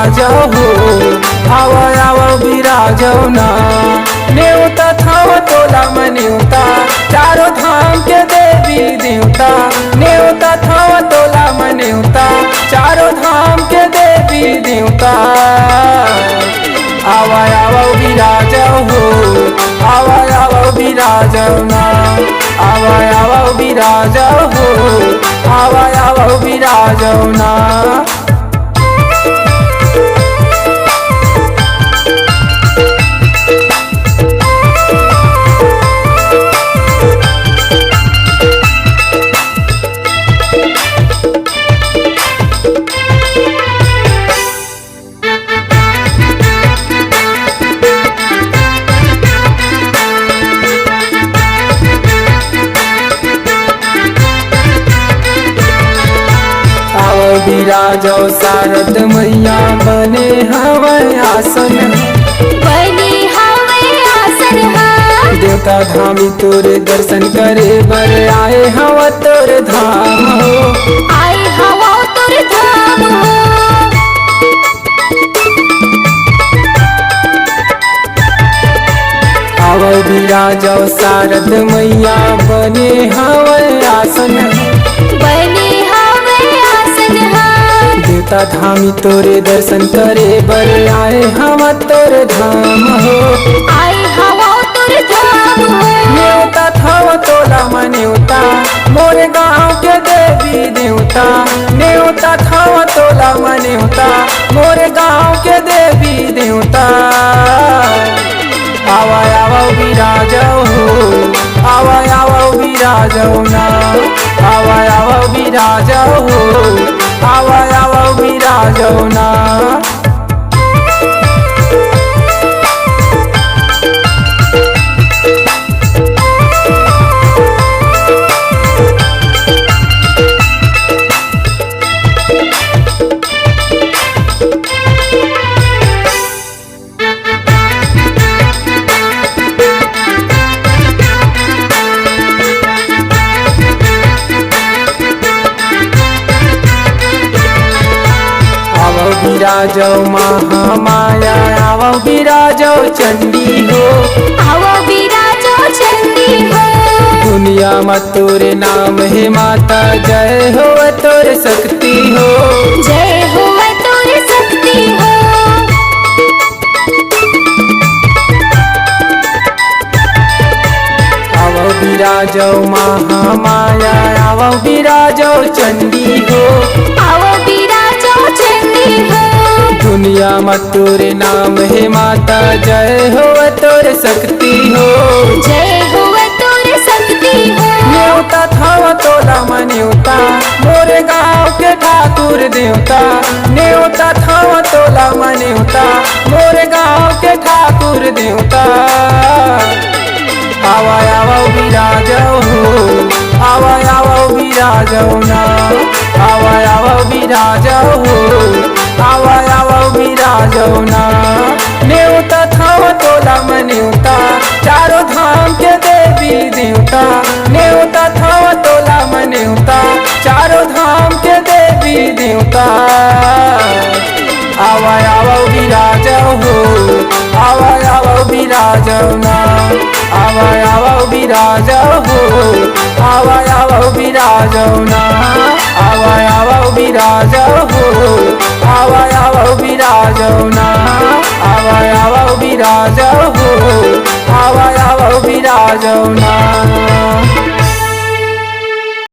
विराजहु आवा आवा विराजौ ना न्योता थाव तोला मन्योता चारों धाम के देवी देवता न्योता थाव तोला मन्योता चारों धाम के देवी देवता आवा आवा विराजहु आवा आवा विराजौ ना आवा आवा विराजहु आवा आवा विराजौ ना। विराजौ शारद मैया बने हवै आसन बने हवै आसन देवता धामी तोरे दर्शन करे बर आए हवा तोरे धाम हो आए हवा तोरे धाम हो। आवै विराजौ शारद मैया बने हवै आसन बने देवता धामी तोरे दर्शन करे बर आए हवा तोरे धाम हो आए हवा तोरे धाम हो। न्योता थाव तोला मन्योता मोरे गाँव के देवी देवता न्योता थाव तोला मन्योता मोरे गाँव के देवी देवता आवा आवा विराजहु आवा आवा विराजौ ना आवा आवा विराजहु आवा आवा विराजौ ना। विराजौ महामाया आवो विराजौ चंडी हो आवो विराजौ चंडी हो। दुनिया में तोरे नाम है माता जय हो तोरे शक्ति हो जय हो तोरे शक्ति हो। आवो विराजौ महामाया आवो विराजौ चंडी हो आवो विराजौ चंडी हो। दुनिया में तोरे नाम है माता जय हो तोरे शक्ति हो जय हो तोरे शक्ति हो। न्योता थाव तोला मन्योता मोरे गाँव के ठाकुर देवता न्योता थाव तोला मन्योता मोरे गाँव के ठाकुर देवता आवा आवा विराजहु आवा आवा विराजौ ना आवा आवा विराजहु आवा आवा विराजौ ना न्योता थाव तोला मन्योता चारों धाम के देवी देवता न्योता थाव तोला मन्योता चारों धाम के देवी देवता आवा आवा विराजहु आवा आवा विराजौ ना आवा आवा विराजहु आवा आवा विराजौ ना आवा आवा विराजहु आवा आवा विराजौ ना आवा आवा विराजहु आवा आवा विराजौ ना।